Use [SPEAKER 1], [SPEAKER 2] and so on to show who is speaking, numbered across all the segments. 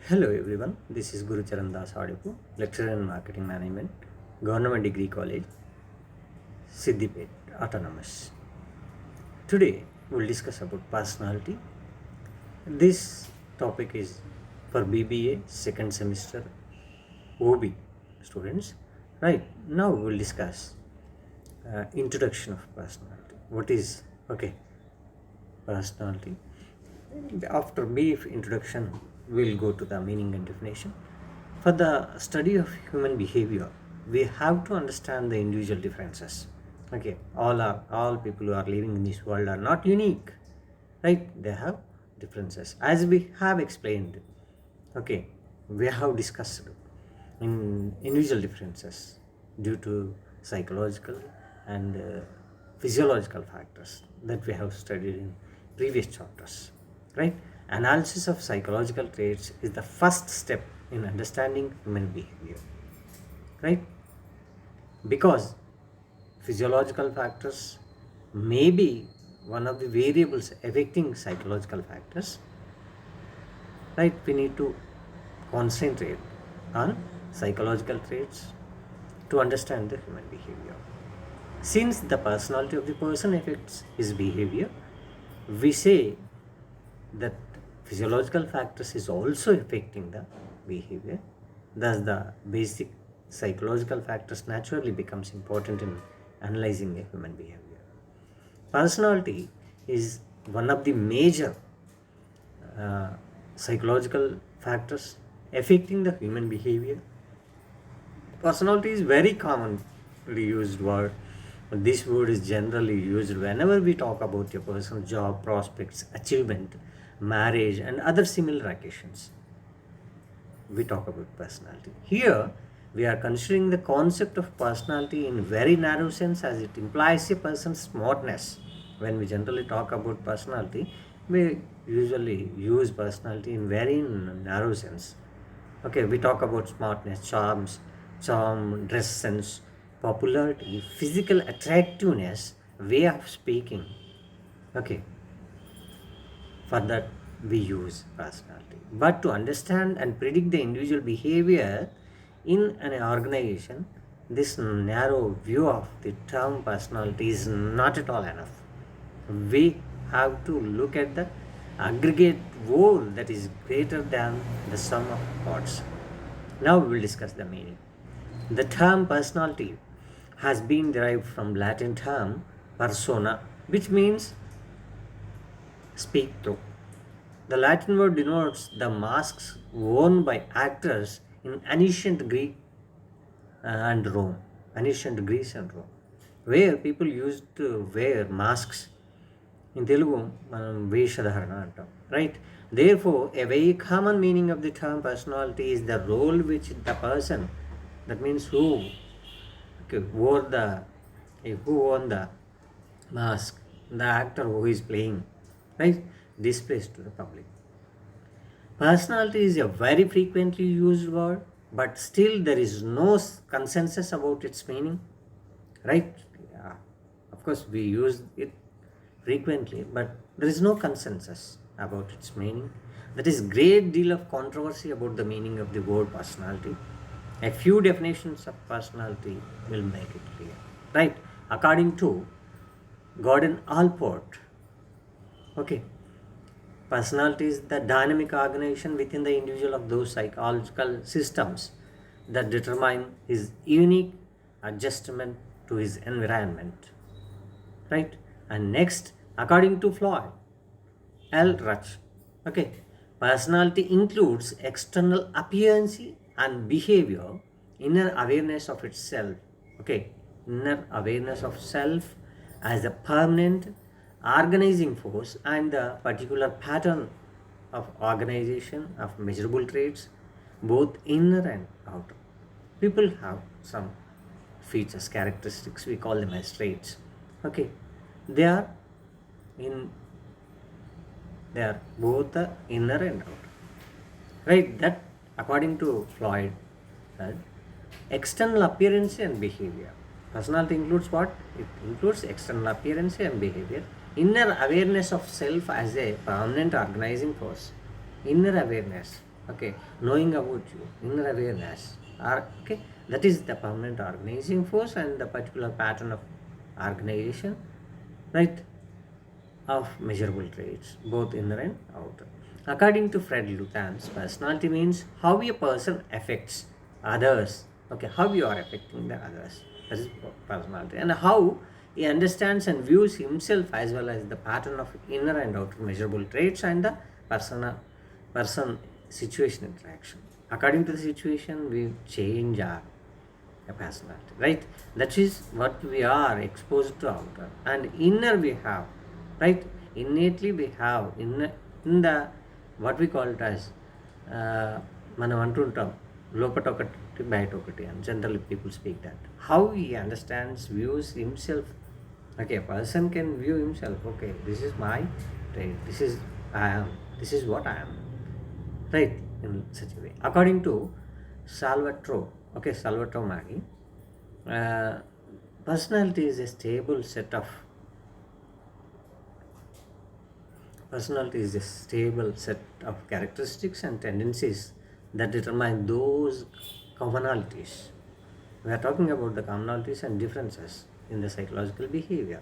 [SPEAKER 1] Hello everyone, this is Guru Charan Das Adipu, lecturer in marketing management, Government Degree College, Siddipet, Autonomous. Today we'll discuss about personality. This topic is for BBA second semester OB students. Right now we'll discuss introduction of personality. What is personality? After brief introduction, we'll go to the meaning and definition. For the study of human behavior, we have to understand the individual differences. All people who are living in this world are not unique, right? They have differences. As we have explained, okay, we have discussed in individual differences due to psychological and physiological factors that we have studied in previous chapters, right? Analysis of psychological traits is the first step in understanding human behavior, right? Because physiological factors may be one of the variables affecting psychological factors, right? We need to concentrate on psychological traits to understand the human behavior. Since the personality of the person affects his behavior, we say that physiological factors is also affecting the behavior. Thus, the basic psychological factors naturally becomes important in analyzing a human behavior. Personality is one of the major uh, psychological factors affecting the human behavior. Personality is very commonly used word. This word is generally used whenever we talk about a person's job prospects, achievement, marriage, and other similar occasions. We talk about personality. Here, we are considering the concept of personality in very narrow sense, as it implies a person's smartness. When we generally talk about personality, we usually use personality in very narrow sense. Okay, we talk about smartness, charm, dress sense, popularity, physical attractiveness, way of speaking. Okay, for that we use personality. But to understand and predict the individual behavior in an organization, this narrow view of the term personality is not at all enough. We have to look at the aggregate whole that is greater than the sum of parts. Now we will discuss the meaning. The term personality has been derived from Latin term persona, which means speak through. The Latin word denotes the masks worn by actors in ancient and Rome, ancient Greece and Rome, where people used to wear masks. In Telugu, మనం వేషధారణ అంటాం, right? Therefore, a very common meaning of the term personality is the role which the person, that means wore the, who won the mask, the actor who is playing, right, displays to the public. Personality is a very frequently used word, but still there is no consensus about its meaning, right? Yeah. Of course, we use it frequently, but there is no consensus about its meaning. There is great deal of controversy about the meaning of the word personality. A few definitions of personality will make it clear, right? According to Gordon Allport, okay, personality is the dynamic organization within the individual of those psychological systems that determine his unique adjustment to his environment, right? And next, according to Floyd L. Rutch, okay, personality includes external appearance and behavior, inner awareness of itself, okay, inner awareness of self as a permanent organizing force, and the particular pattern of organization of measurable traits, both inner and outer. People have some features, characteristics, we call them as traits. Okay, they are in they are both the inner and outer, right? That according to Floyd, that external appearance and behavior. Personality includes what? It includes external appearance and behavior, inner awareness of self as a permanent organizing force, inner awareness, Okay, knowing about you, inner awareness, okay, that is the permanent organizing force and the particular pattern of organization, right, of measurable traits, both inner and outer. According to Fred Lutan's, personality means how a person affects others. Okay, how you are affecting the others. That is personality. And how he understands and views himself as well as the pattern of inner and outer measurable traits and the personal person situation interaction. According to the situation, we change our personality, right? That is what we are exposed to outer, and inner we have, right? Innately we have in the what we call it as మనం అంటుంటాం లోపట ఒకటి బయట ఒకటి అని general people speak that how he understands views himself. Okay, a person can view himself, okay, this is my trait, this is I am, this is what I am, right, in such a way. According to Salvatore, okay, Salvatore Maggi, uh, personality is a stable set of personality is a stable set of characteristics and tendencies that determine those commonalities. We are talking about the commonalities and differences in the psychological behavior,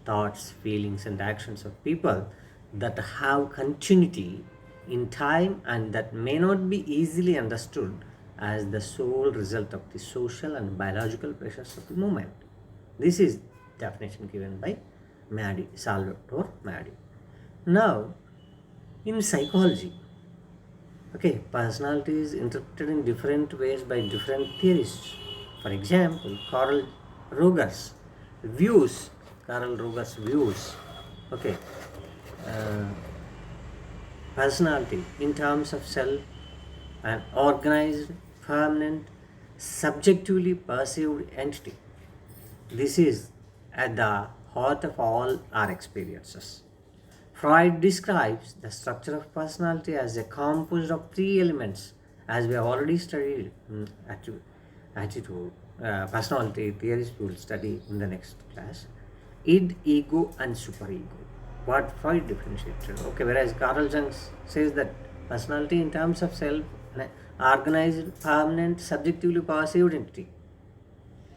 [SPEAKER 1] thoughts, feelings, and actions of people that have continuity in time and that may not be easily understood as the sole result of the social and biological pressures of the moment. This is definition given by Maddy, Salvatore Maddy. Now, in psychology, okay, personality is interpreted in different ways by different theorists. For example, Rogers views, Carl Rogers views, okay, uh, personality in terms of self and organized, permanent, subjectively perceived entity. This is at the heart of all our experiences. Freud describes the structure of personality as a composed of three elements, as we have already studied in attitude, personality theories we will study in the next class. Id, ego, and superego. What Freud differentiated. Okay, whereas Carl Jung says that personality in terms of self, organized, permanent, subjectively perceived entity.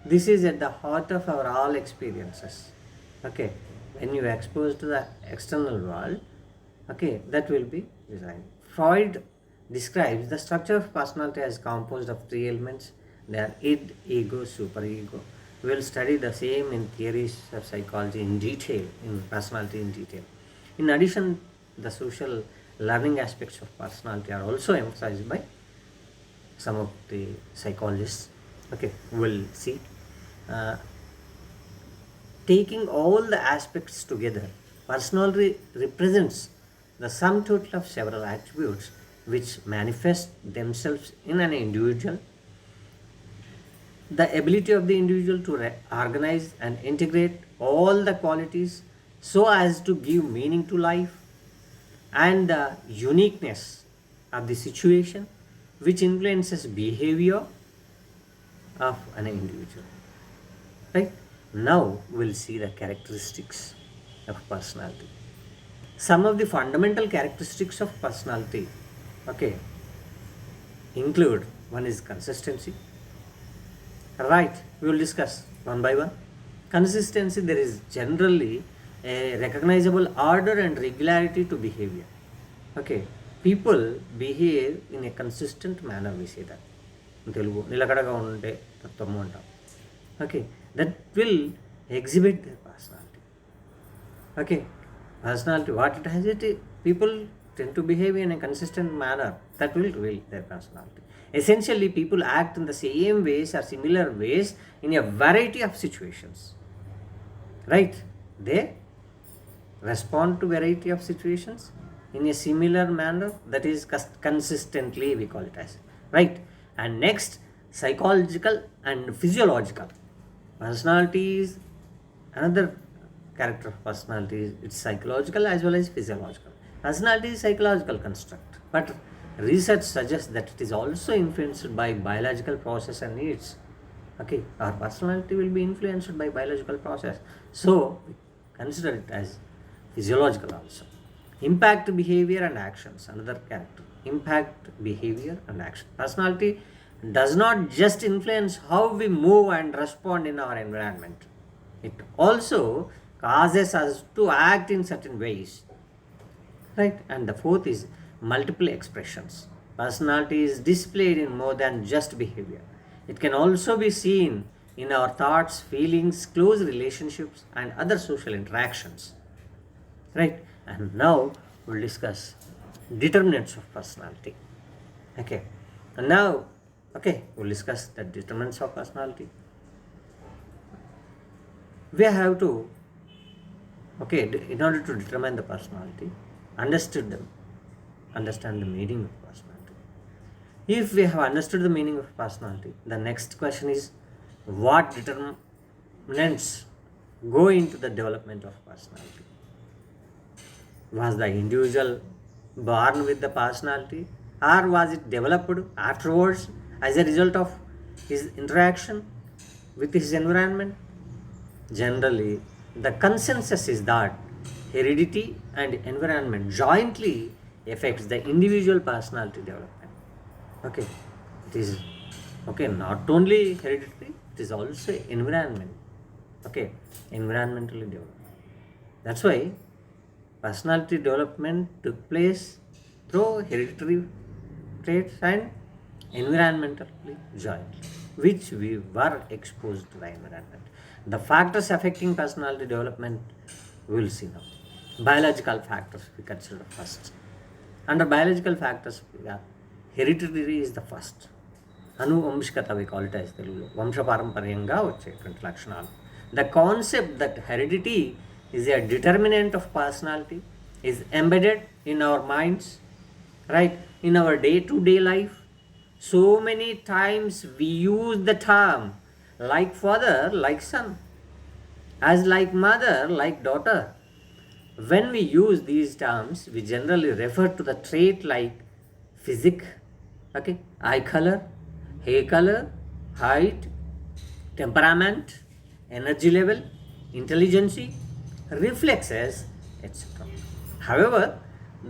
[SPEAKER 1] This is at the heart of our all experiences. Okay, when you are exposed to the external world, okay, that will be designed. Freud describes the structure of personality as composed of three elements. They are id, ego, superego. We will study the same in theories of psychology in detail, in personality in detail. In addition, the social learning aspects of personality are also emphasized by some of the psychologists. Okay, we'll see. Taking all the aspects together, personality represents the sum total of several attributes which manifest themselves in an individual. The ability of the individual to organize and integrate all the qualities so as to give meaning to life, and the uniqueness of the situation which influences behavior of an individual. Right? Now we'll see the characteristics of personality. Some of the fundamental characteristics of personality, okay, include one is consistency. Right, we will discuss one by one. Consistency, there is generally a recognizable order and regularity to behavior. Okay, people behave in a consistent manner, we say that. Telugu నిలకడగా ఉంటే తత్వము అంటాం. Okay, that will exhibit their personality. Okay, personality, what it has, people tend to behave in a consistent manner, that will reveal their personality. Essentially, people act in the same ways or similar ways in a variety of situations, right? They respond to variety of situations in a similar manner, that is consistently we call it as, right? And next, psychological and physiological. Personality is another character of personality, it's psychological as well as physiological. Personality is psychological construct, but research suggests that it is also influenced by biological process and needs. Okay, our personality will be influenced by biological process, so consider it as physiological also. Impact behavior and actions, another character. impact behavior and action. Personality does not just influence how we move and respond in our environment, it also causes us to act in certain ways, right? And the fourth is multiple expressions. Personality is displayed in more than just behavior. It can also be seen in our thoughts, feelings, close relationships, and other social interactions, right? And now we'll discuss determinants of personality. Okay, and now, okay, we'll discuss the determinants of personality. We have to, okay, in order to determine the personality, understand the meaning of personality. If we have understood the meaning of personality, the next question is what determinants go into the development of personality. Was the individual born with the personality, or was it developed afterwards as a result of his interaction with his environment? Generally, the consensus is that heredity and environment jointly affects the individual personality development. Okay, it is okay, not only hereditary, it is also environment. Okay, environmentally developed. That's why personality development took place through hereditary traits and environmentally jointly, which we were exposed to the environment. The factors affecting personality development we will see now. Biological factors we consider first. Under biological factors, yeah, hereditary is the first. అనువంశికత we call it as తెలుగులో వంశపారంపర్యంగా వచ్చేటువంటి లక్షణాలు. The concept that heredity is a determinant of personality is embedded in our minds, right, in our day-to-day life. So many times we use the term like father, like son, as like mother, like daughter. When we use these terms, we generally refer to the trait like physique, okay, eye color, hair color, height, temperament, energy level, intelligence, reflexes, etc. However,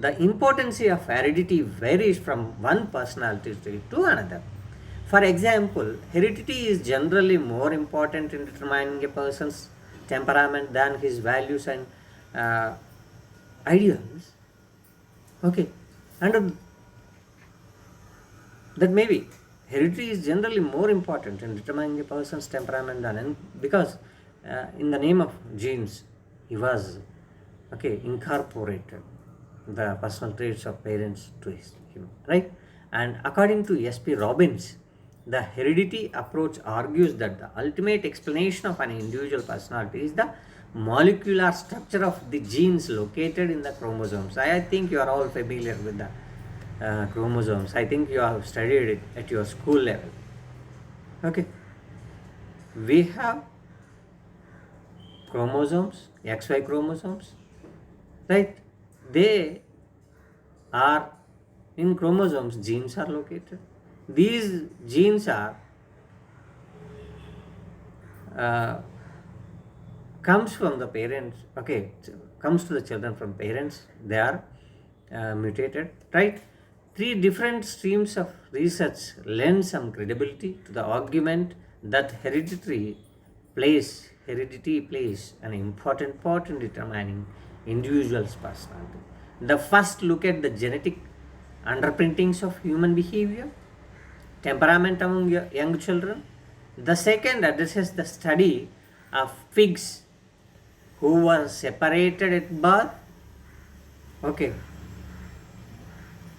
[SPEAKER 1] the importance of heredity varies from one personality trait to another. For example, heredity is generally more important in determining a person's temperament than his values and ideals. Okay, and that maybe heredity is generally more important in determining a person's temperament than, because in the name of genes, he was, okay, incorporated the personal traits of parents to him, right? And according to S.P. Robbins, the heredity approach argues that the ultimate explanation of an individual personality is the molecular structure of the genes located in the chromosomes. I think you are all familiar with the chromosomes. I think you have studied it at your school level. Okay, we have chromosomes, XY chromosomes, right? They are in chromosomes, genes are located. These genes are comes from the parents, okay, comes to the children from parents. They are mutated, right? Three different streams of research lend some credibility to the argument that heredity plays an important part in determining individuals' personality. The first look at the genetic underpinnings of human behavior, temperament among young children. The second addresses the study of pigs who were separated at birth. Okay,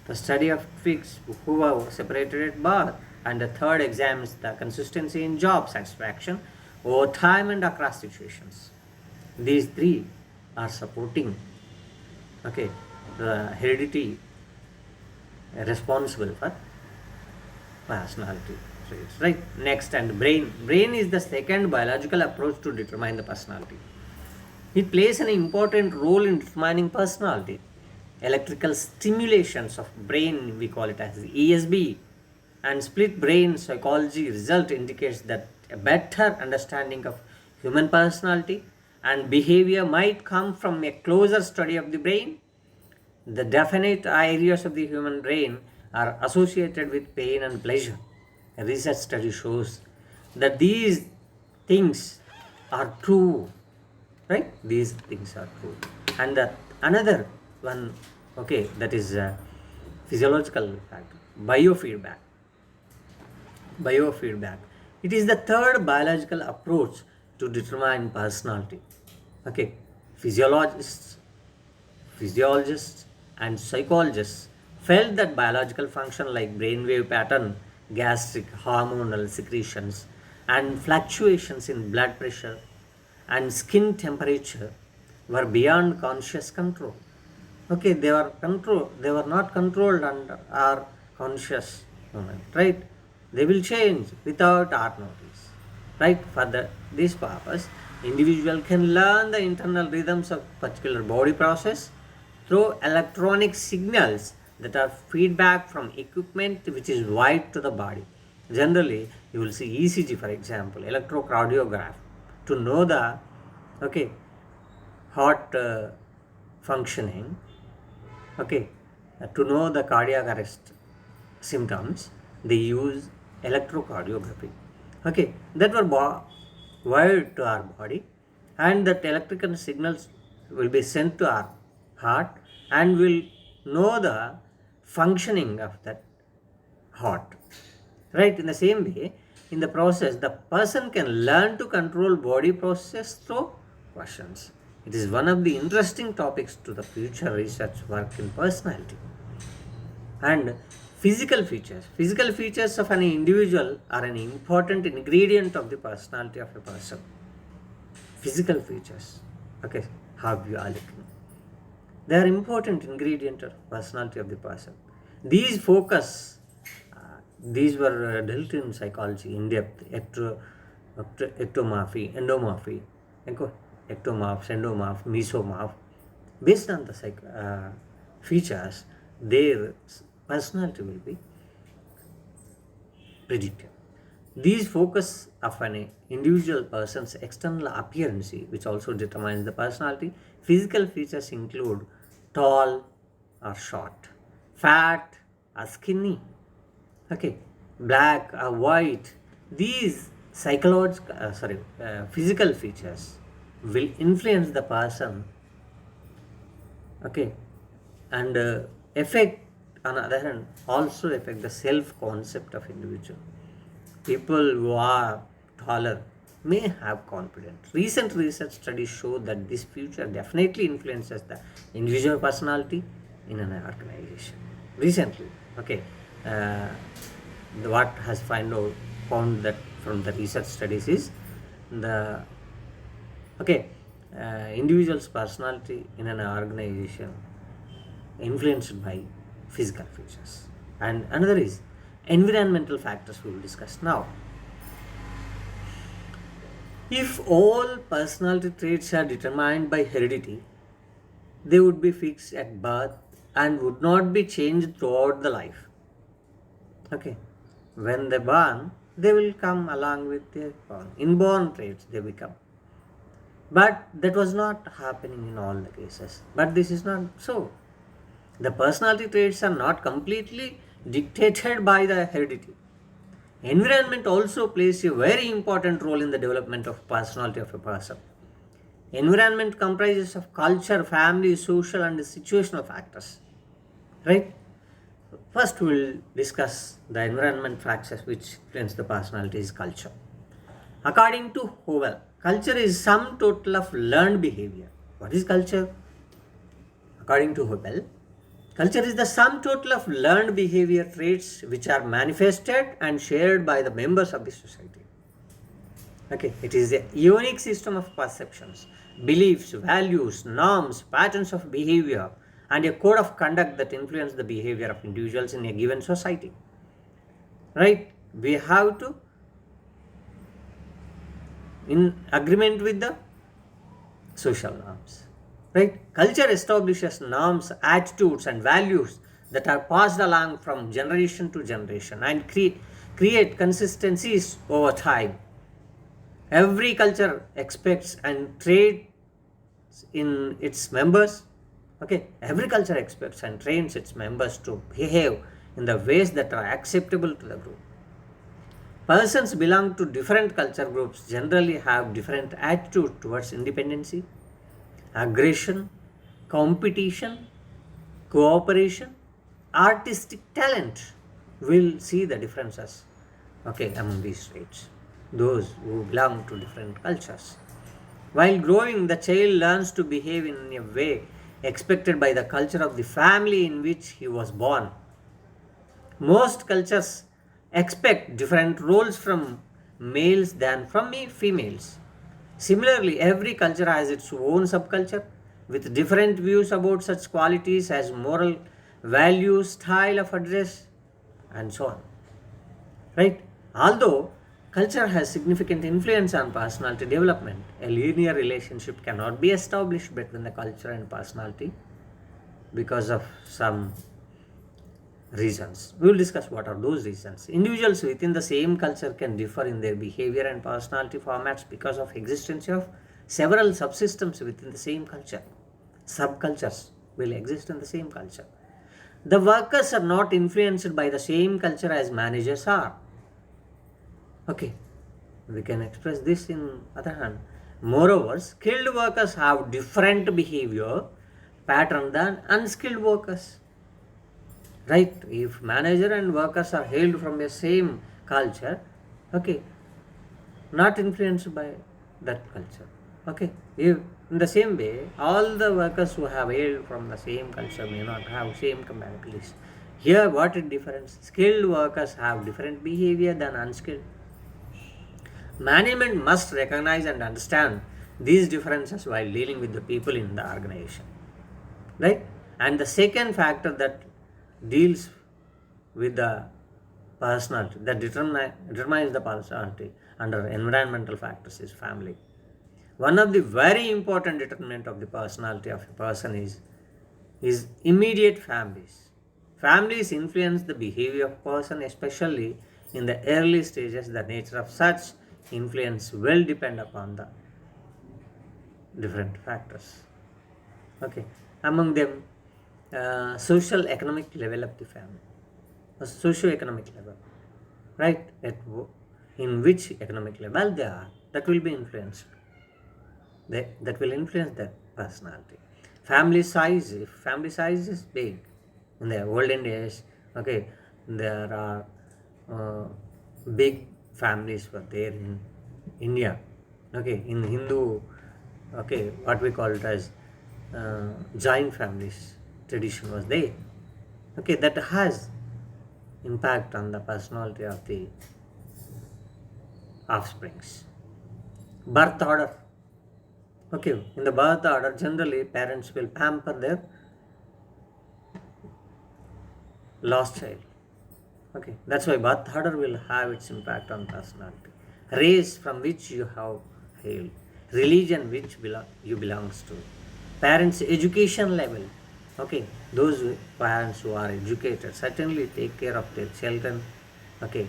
[SPEAKER 1] the study of pigs who were separated at birth. And the third examines the consistency in job satisfaction over time and across situations. These three are supporting, okay, the heredity responsible for personality traits, right? Next, and brain is the second biological approach to determine the personality. It plays an important role in determining personality. Electrical stimulations of brain, we call it as ESB, and split brain psychology result indicates that a better understanding of human personality and behavior might come from a closer study of the brain. The definite areas of the human brain are associated with pain and pleasure. A research study shows that these things are true, right? These things are true. And the another one, okay, that is physiological factor, biofeedback. Biofeedback. It is the third biological approach to determine personality. Okay, physiologists physiologists and psychologists felt that biological function like brainwave pattern, gastric hormonal secretions, and fluctuations in blood pressure and skin temperature were beyond conscious control. Okay, they were not controlled under our conscious moment, right? They will change without our notice, right? For this purpose, individual can learn the internal rhythms of particular body process through electronic signals that are feedback from equipment which is wired to the body. Generally, you will see ECG, for example, electrocardiograph, to know the, okay, heart functioning, okay, to know the cardiac arrest symptoms. They use electrocardiography, okay, that were wired to our body, and that electrical signals will be sent to our heart and will know the functioning of that heart, right? In the same way, in the process, the person can learn to control body process through questions. It is one of the interesting topics to the future research work in personality. And physical features of an individual are an important ingredient of the personality of a person. Physical features, okay, how you are looking, they are important ingredient of personality of the person. These focus, these were dealt in psychology in depth: ectomorphy, endomorphy, ectomorphs, endomorph, mesomorph. Based on the features, their personality will be predicted. These focus of an individual person's external appearance, which also determines the personality. Physical features include tall or short, fat or skinny, okay, black or white. These physical features will influence the person, okay, and affect, on the other hand, also affect the self concept of individual. People who are taller may have confidence. Recent research studies show that this feature definitely influences the individual personality in an organization. Recently, okay, what has found that from the research studies is the, okay, individual's personality in an organization influenced by physical features. And another is environmental factors we will discuss now. If all personality traits are determined by heredity, they would be fixed at birth and would not be changed throughout the life. Okay, when they born, they will come along with their inborn traits, they become. But that was not happening in all the cases. But this is not so. The personality traits are not completely dictated by the heredity. Environment also plays a very important role in the development of personality of a person. Environment comprises of culture, family, social and situational factors, right? First, we will discuss the environment factors which influence the personality is culture. According to Howell, culture is sum total of learned behavior. What is culture? According to Howell, culture is the sum total of learned behavior traits which are manifested and shared by the members of the society. Okay, it is a unique system of perceptions, beliefs, values, norms, patterns of behavior, and a code of conduct that influence the behavior of individuals in a given society. Right? We have to, in agreement with the social norms. Right? Culture establishes norms, attitudes, and values that are passed along from generation to generation and create consistencies over time. Every culture expects and traits in its members Okay, every culture expects and trains its members to behave in the ways that are acceptable to the group. Persons belong to different culture groups generally have different attitude towards independency, aggression, competition, cooperation, artistic talent. Will see the differences, okay, among these traits. Those who belong to different cultures. While growing, the child learns to behave in a way expected by the culture of the family in which he was born. Most cultures expect different roles from males than from females. Similarly, every culture has its own subculture with different views about such qualities as moral values, style of address, and so on. Right? Although culture has significant influence on personality development, a linear relationship cannot be established between the culture and personality because of some reasons. We will discuss what are those reasons. Individuals within the same culture can differ in their behavior and personality formats because of existence of several subsystems within the same culture. Subcultures will exist in the same culture. The workers are not influenced by the same culture as managers are. Okay, we can express this in other hand. Moreover, skilled workers have different behavior pattern than unskilled workers. Right? If manager and workers are hailed from the same culture, okay, not influenced by that culture. Okay, if in the same way, all the workers who have hailed from the same culture may not have same compatibilities. Here, what is difference? Skilled workers have different behavior than unskilled. Management must recognize and understand these differences while dealing with the people in the organization. Right? And the second factor that deals with the personality, that determines the personality under environmental factors, is family. One of the very important determinant of the personality of a person is immediate families. Families influence the behavior of a person, especially in the early stages. The nature of such influence will depend upon the different factors. Okay, among them, social economic level of the family, a socio-economic level, right? In which economic level they are, that will be influenced. That will influence their personality. Family size, if family size is big, in the olden days, okay, there are big families were there in India. Okay, in Hindu, okay, what we call it as joint families tradition was there. Okay, that has impact on the personality of the offsprings. Birth order. Okay, in the birth order, generally parents will pamper their lost child. Okay, that's why birth order will have its impact on personality. Race from which you have hailed, religion which you belongs to, parents' education level. Okay, those parents who are educated certainly take care of their children. Okay,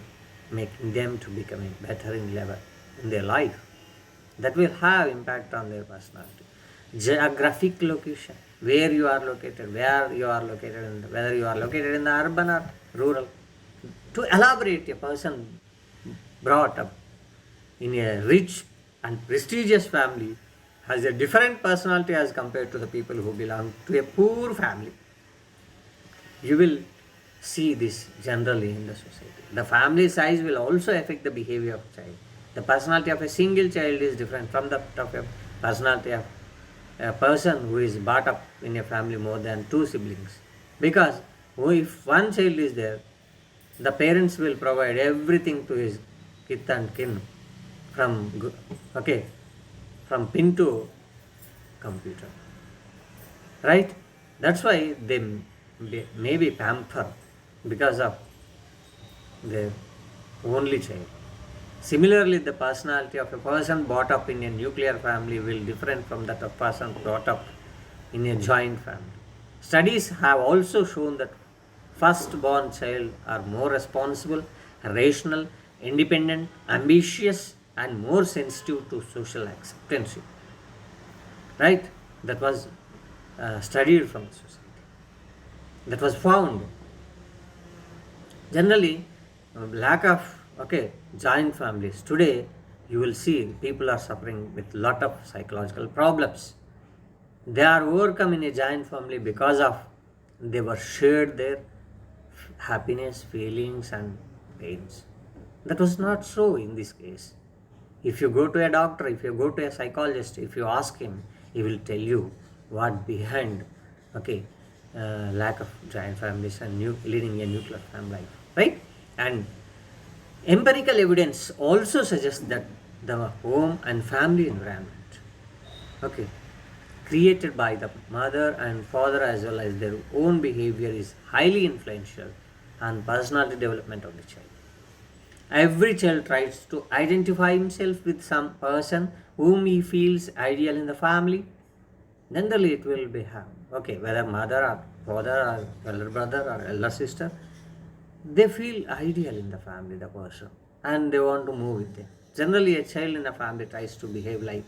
[SPEAKER 1] making them to become better in level in their life. That will have impact on their personality. Geographic location, where you are located, whether you are located in the urban or rural. To elaborate, a person brought up in a rich and prestigious family has a different personality as compared to the people who belong to a poor family. You will see this generally in the society. The family size will also affect the behavior of child. The personality of a single child is different from the of a personality of a person who is brought up in a family more than two siblings. Because if one child is there, the parents will provide everything to his kith and kin from okay, from pin to computer. Right? That's why they may be pampered because of their only child. Similarly, the personality of a person brought up in a nuclear family will different from that of a person brought up in a joint family. Studies have also shown that first-born child are more responsible, rational, independent, ambitious, and more sensitive to social acceptance. Right? That was studied from the society. That was found. Generally, lack of joint families. Today, you will see people are suffering with lot of psychological problems. They are overcome in a joint family because of they were shared their happiness, feelings, and pains. That was not so in this case. If you go to a doctor, if you go to a psychologist, if you ask him, he will tell you what behind lack of joint families and leading a nuclear family life, right? And empirical evidence also suggests that the home and family environment, okay, created by the mother and father as well as their own behavior is highly influential on personality development of the child. Every child tries to identify himself with some person whom he feels ideal in the family. Generally, it will be whether mother or father or elder brother or elder sister, they feel ideal in the family, the person, and they want to move with them. Generally, a child in a family tries to behave like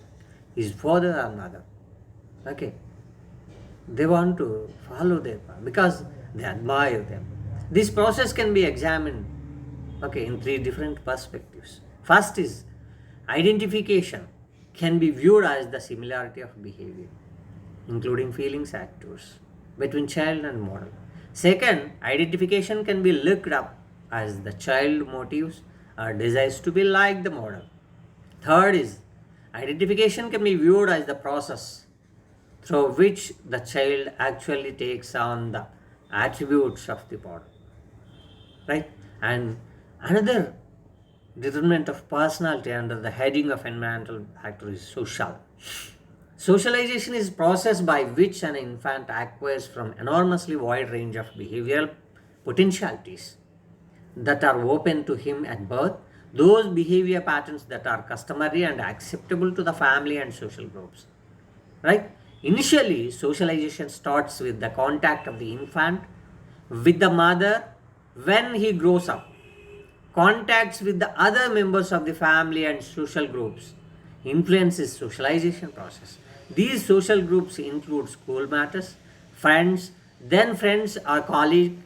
[SPEAKER 1] his father or mother. Okay, they want to follow their path because they admire them. This process can be examined in three different perspectives. First is identification can be viewed as the similarity of behavior, including feelings, attitudes, between child and model. Second, identification can be looked up as the child motives or desires to be like the model. Third is identification can be viewed as the process through which the child actually takes on the attributes of the model, right? And another determinant of personality under the heading of environmental factor is social. Socialization is a process by which an infant acquires from enormously wide range of behavioral potentialities that are open to him at birth, those behavior patterns that are customary and acceptable to the family and social groups, right? Initially, socialization starts with the contact of the infant with the mother. When he grows up, contacts with the other members of the family and social groups influences socialization process. These social groups include school matters, friends, then friends or colleagues,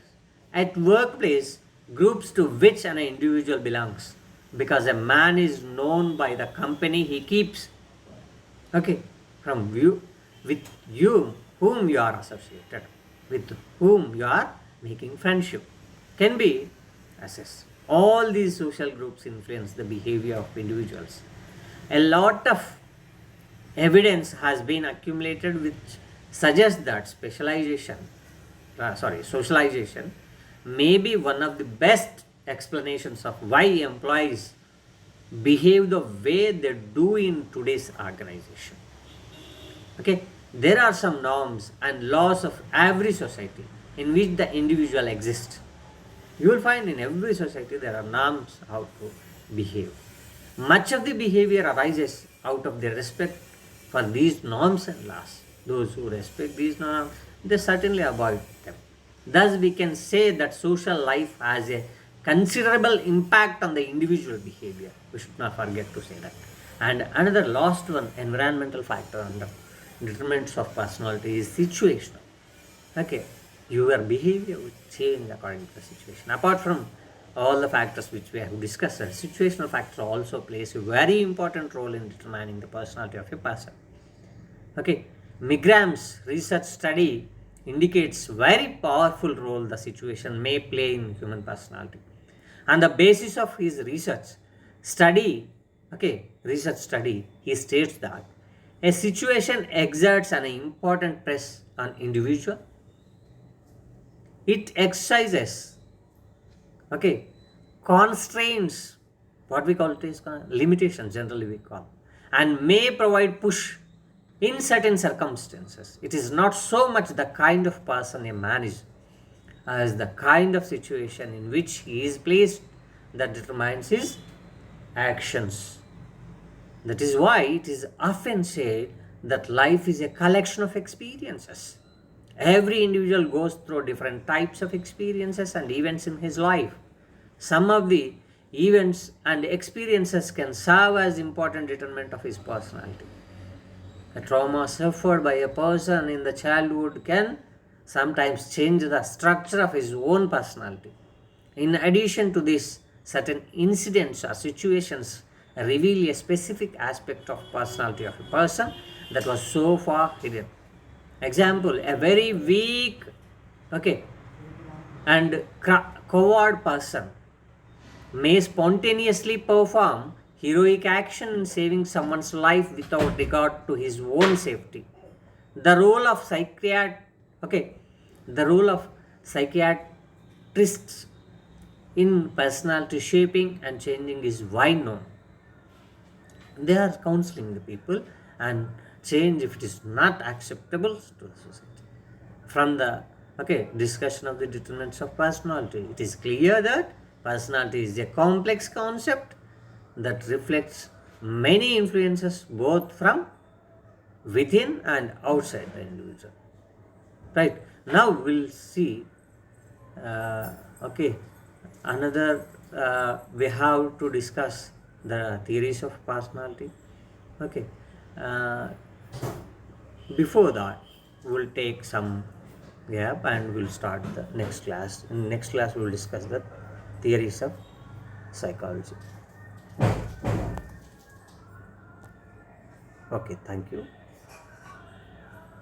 [SPEAKER 1] at workplace, groups to which an individual belongs, because a man is known by the company he keeps. Okay, from you, with you, whom you are associated, with whom you are making friendship, can be assessed. All these social groups influence the behavior of individuals. A lot of evidence has been accumulated which suggests that socialization may be one of the best explanations of why employees behave the way they do in today's organization. Okay, there are some norms and laws of every society in which the individual exists. You will find in every society there are norms how to behave. Much of the behavior arises out of the respect for these norms and laws. Those who respect these norms, they certainly avoid them. Thus, we can say that social life has a considerable impact on the individual behavior. We should not forget to say that. And another last one, environmental factor under determinants of personality is situational. Okay, your behavior will change according to the situation. Apart from all the factors which we have discussed, situational factor also plays a very important role in determining the personality of a person. Okay, Migram's research study indicates very powerful role the situation may play in human personality. On the basis of his research study, he states that a situation exerts an important press on individual. It exercises, constraints, what we call it is limitations generally we call, and may provide push in certain circumstances. It is not so much the kind of person a man is as the kind of situation in which he is placed that determines his actions. That is why it is often said that life is a collection of experiences. Every individual goes through different types of experiences and events in his life. Some of the events and experiences can serve as important determinant of his personality. A trauma suffered by a person in the childhood can sometimes change the structure of his own personality. In addition to this, certain incidents or situations reveal a specific aspect of personality of a person that was so far hidden. Example, a very weak, okay, and coward person may spontaneously perform heroic action in saving someone's life without regard to his own safety. The role of okay, the role of psychiatrists in personality shaping and changing is wide known. They are counseling the people and change if it is not acceptable to the society. From the discussion of the determinants of personality, it is clear that personality is a complex concept that reflects many influences both from within and outside the individual. Right, now we'll see okay, another we have to discuss the theories of personality. Okay, uh, before that we'll take some gap and we'll start the next class. In next class we'll discuss the theories of psychology. Okay, thank you.